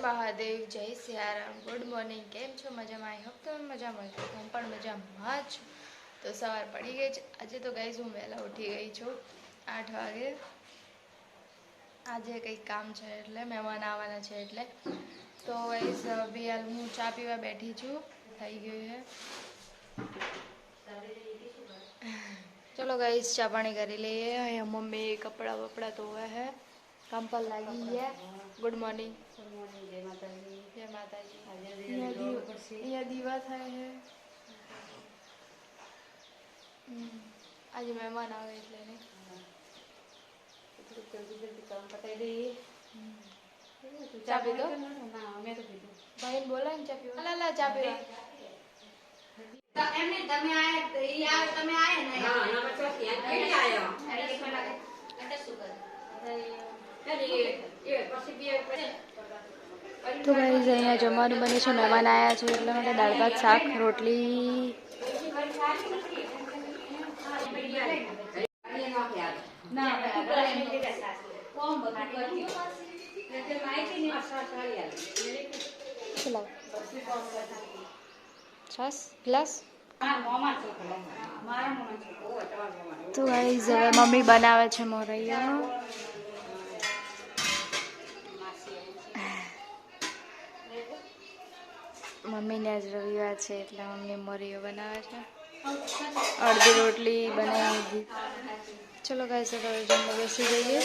મહાદેવ, જય Siyaram, good morning. કેમ છો? મજામાં? આઈ હોપ તમે મજામાં છો. હું પણ મજામાં જ છું. તો સવાર પડી ગઈ છે. આજે તો ગાઈઝ હું વહેલા ઉઠી ગઈ છું 8 વાગે. આજે કંઈક કામ છે એટલે મહેમાન આવવાના છે એટલે. તો ગાઈઝ બી હાલ હું ચા પીવા બેઠી છું. થઈ ગયું છે. ચલો ગાઈઝ ચા પાણી કરી લઈએ. અહીંયા મમ્મી કપડાં વપડા ધોવે છે. કામ પર લાગી ગયા. Good morning. જય માતાજી. જય માતાજી. અહીંયા દીવા થાય છે. આજે મહેમાન આવે એટલે નહીં. જલ્દી કામ પતાવી દઈએ. ચા પીધો? ભાઈને બોલાય ને ચા પીવા. લા ચા પીવા. એમને તમે આયા તમે આયા ને હા ના બચ્ચો ક્યાં આયો એટલે પેલા એટલે શું કરે તો ગાઈઝ અહીંયા જમવાનું બને છે. મહેમાન આવ્યા છે એટલે માટે દાળ ભાત શાક રોટલી. છાસ ગ્લાસ. તો ગાઈઝ હવે મમ્મી બનાવે છે મોરૈયા. મમ્મીને આજ રવિવાર છે એટલે મમ્મી મોરૈયો બનાવે છે. અડધી રોટલી બનાવી દીધી. ચલો ગાઈઝ હવે જમવા બેસી જઈએ.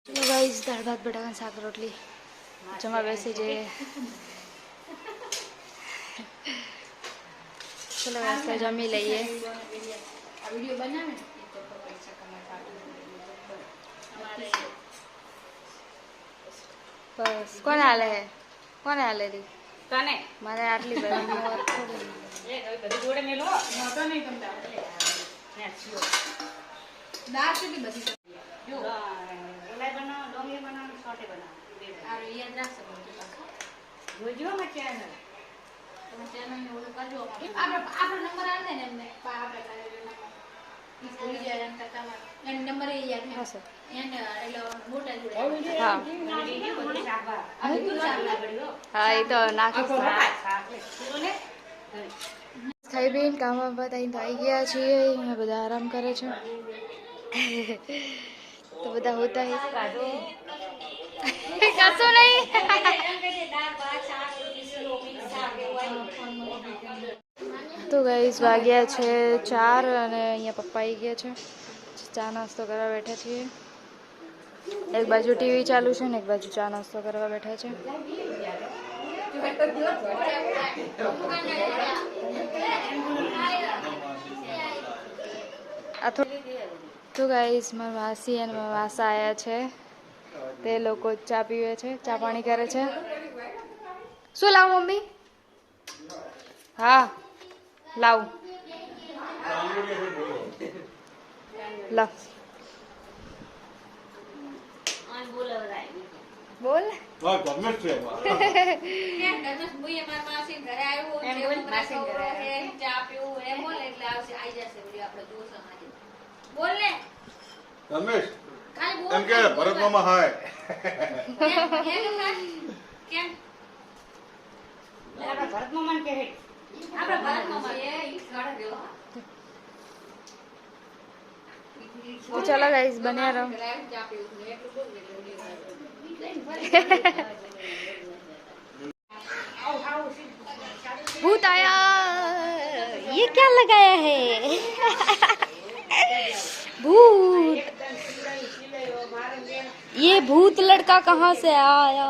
ચલો ગાઈઝ દાળ ભાત બટાકા શાક રોટલી જમવા બેસી જઈએ. ચલો ગાઈઝ જમી લઈએ. બસ કોને હાલે હે? કોને હાલે રી? તને મારે આટલી બધી વાત થોડી. એ બધી જોડે મેલો મોટો નહીં તમને ને છીઓ દાળ સુધી બધી જો ઓલાય બનાવો ડોંગળી બનાવો સોટે બનાવો આ યાદ રાખજો જોજો માં ચેનલ તમે ચેનલ ને ઓલું કરજો આપણો નંબર આવે ને એમને આપણે કરે નંબર ઈ જાય એમ કરતા એન નંબર એ યાદ હા સર. એને એટલે મોટા જોડે હા હા એ તો નાખી ખાઈ પીને કામ બતાવીને તો આવી ગયા છીએ. અહીંયા બધા આરામ કરે છે. તો બધા હોતા કશું નહીં. તો ગાઈસ વાગ્યા છે 4 અને અહીંયા પપ્પા આવી ગયા છે. ચા નાસ્તો કરવા બેઠા છીએ. એક બાજુ ટીવી ચાલુ છે ને એક બાજુ ચા નાસ્તો કરવા બેઠા છે. તો ગાઈસ મારા માસી અને મારા માસા આવ્યા છે. તે લોકો ચા પીવે છે, ચા પાણી કરે છે. શું લાવ મમ્મી? હા લાવ લાવ બોલ. રમેશ એમ કે ભરત મામા હાય કેમ ભરત મામા કે આપડા ભરત મામા એ ગાડા દેવો તો ચલો ગાઈસ બન્યા રહો. भूत आया. ये क्या लगाया है? भूत. ये भूत लड़का कहाँ से आया?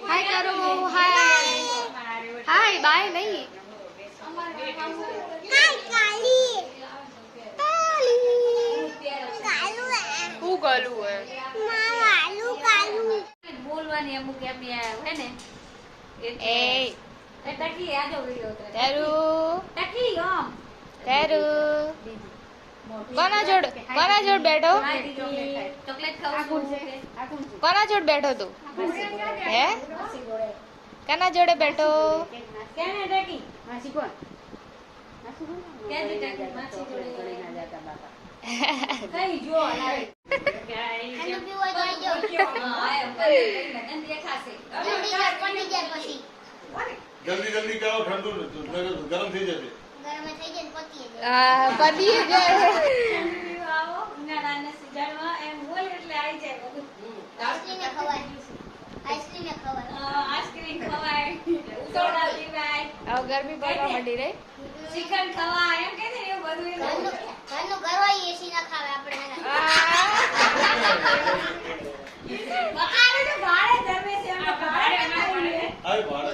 हाय करो. हाय हाय बाय नहीं. कालू है બોલવાની અમુક એમ હે ને ए ટકી આ જો વિડિયો तेरू ટકી આમ तेरू કોના જોડ બેઠો ચોકલેટ ખાવું છે કોના જોડ બેઠો તું હે કોના જોડે બેઠો કેને ટેકી માસી કોણ કેજી ટેકી માસી જોડે કઈ જો લાવે આનું પીવો તો આજો આયો નંદિયા ખાશે પડી જાય પછી જલ્દી જલ્દી કરો ઠંડુ ગરમ થઈ જશે ગરમ થઈ જાય ને પતી જાય હા પતી જાય આવો ઉનાળાના સીઝનમાં એમ હોય એટલે આવી જાય બધું આઈસ્ક્રીમ ખવાય આઈસ્ક્રીમ ખવાય સોડા પીવાય હવે ગરમી પડવા માંડી રહી ચિકન ખવાય એમ કે ને એવું બધું ઘરનું ઘર હોય એસી ના ખાવે આપણે બકારે તો ભાડે ધર્મે છે એમ ભાડે બનાવીને આય ભાડે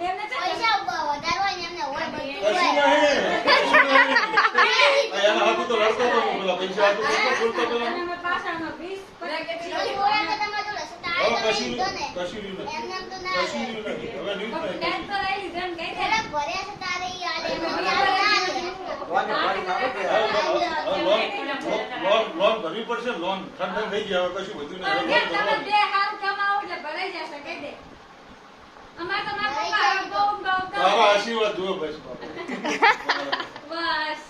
એમને તો પૈસા વધારે હોય ને એમને હોય બધું કશું હોય નહીં એના હાથું તો રસ્તો તો પેલા પૈસા હાથું તો બોલતો પેલા અને પાછળનો 20 કોઈ હોય તો તમારે જોડે સતા હવે આવી કશું તો ને કશું રહ્યું નથી એમને તો ના કશું રહ્યું નથી હવે ન્યૂઝ નહીં ટેન તો લઈ લીધો ને કઈ દે પેલા ભર્યા છે તારે ઈ આલે એમને લોન ભરવી પડશે લોન ઠંડ થઈ ગયા હવે કશું વધ્યું અને નહીં તમે બે હારું કમાવો એટલે ભરાઈ જશે કઈ દે અમાર તો મારા પપ્પા બહુ તારા આશીર્વાદ જુઓ બસ બસ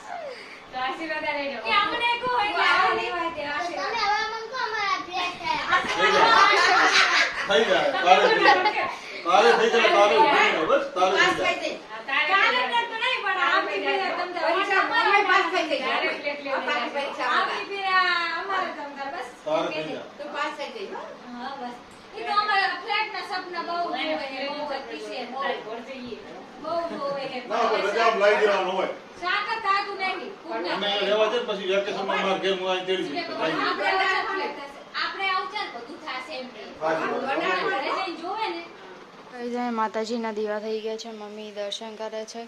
તો આશીર્વાદ લઈ લો કે અમને કો હોય કે આ લેવાય તે તમે આશીર્વાદ હવે મન કો અમારા ભેટ થઈ જાય તારે થઈ જાય તારે થઈ જાય તારે ઉભી રહે, બસ તારે થઈ જાય કાલે તો નહીં પણ આ પીપીરા તમને પૈસા અમારે પાસ થઈ જાય આ પીપીરા અમારે તમને બસ તારે થઈ જાય હા બસ ઈ તો અમારા ફ્લેટ ના સપના બહુ જોવે છે બહુ અતિશય બહુ જોવે છે ના હવે રજા લઈ દેવાનું હોય સાકર તાતું નહીં ખૂબ ના અમે રહેવા છે ને પછી વેકેશનમાં માર ઘેર હું આવી તેડી જઈશ લઈ જઈશ. આપણે આવશે ને બધું થશે એમ કે હાજી. ઘરે જઈને જોવે ને કઈ જાય માતાજીના દીવા થઈ ગયા છે મમ્મી દર્શન કરે છે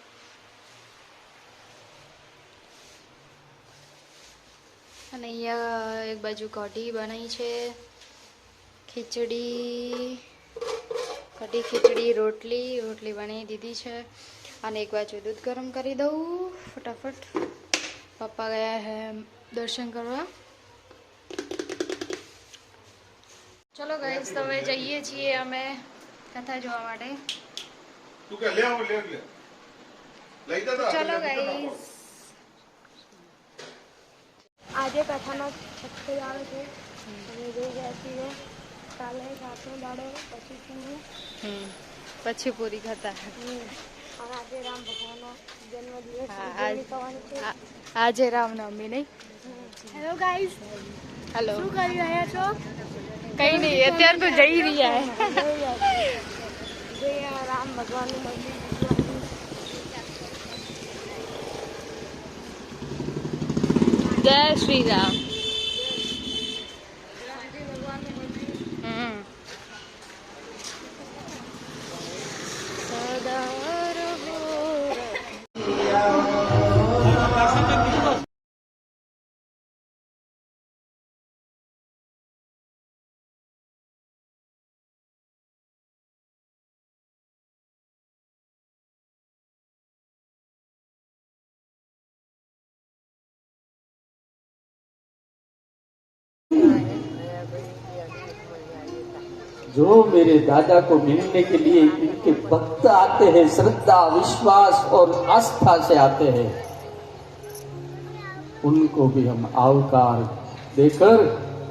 અને અહીંયા એક બાજુ કઢી બનાવી છે કઢી ખીચડી રોટલી બનાવી દીધી છે અને એક બાજુ દૂધ ગરમ કરી દઉં ફટાફટ પપ્પા ગયા હે દર્શન કરવા ચલો ગાઈસ તો હવે જઈએ છીએ અમે કથા જોવા માટે તું કે લે આવો લે લઈ જતા ચલો ગાઈસ આજે કથાનો છઠ્ઠો દાડો છે અમે જોઈ ગયા છીએ કાલે સાતમો દાડો પછી પૂરું પછી પૂરી કથા અને આજે રામ ભગવાનનો જન્મદિવસ થવાની છે આજે રામનવમી નહીં હેલો ગાઈસ હેલો શું કરી રહ્યા છો કઈ નહીં અત્યારે તો જઈ રહ્યા હે રામ ભગવાનનું મંદિર જય શ્રી રામ जो मेरे दादा को मिलने के लिए इनके भक्त आते हैं, श्रद्धा विश्वास और आस्था से आते हैं, उनको भी हम आवकार देकर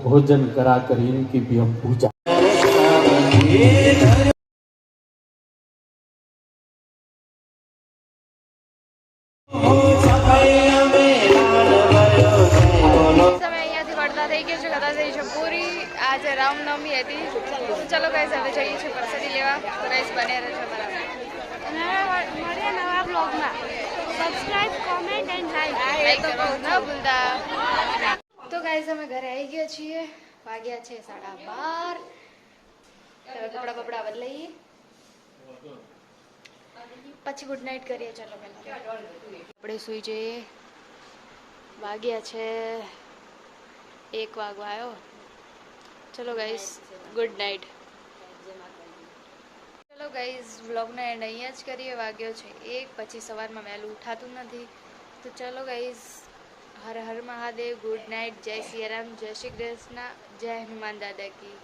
भोजन कराकर इनकी भी हम पूजा આજે રામનવમી હતી ચલો ગાઈસ હવે જઈએ છીએ પ્રસાદી લેવા તો ગાઈસ બને રહેજો બરાબર મળીએ નવા બ્લોગમાં સબસ્ક્રાઇબ કોમેન્ટ એન્ડ લાઈક કરવાનું ન ભૂલતા તો ગાઈસ અમે ઘરે આવી ગયા છીએ વાગ્યા છે 12:30 હવે કપડા બપડા બદલાઈએ પછી ગુડ નાઇટ કરીએ ચલો પહેલા આપણે સુઈ જઈએ વાગ્યા છે 1 વાગવા આવ્યો ચલો ગાઈસ ગુડ નાઇટ ચલો ગાઈસ વ્લોગનો એન્ડ અહીંયા જ કરીએ વાગ્યો છે 1 પછી સવારમાં વહેલું ઉઠાતું નથી તો ચલો guys Har Har Mahadev. Good night. જય સિયારામ. જય શ્રી કૃષ્ણ. જય હનુમાન દાદા કી.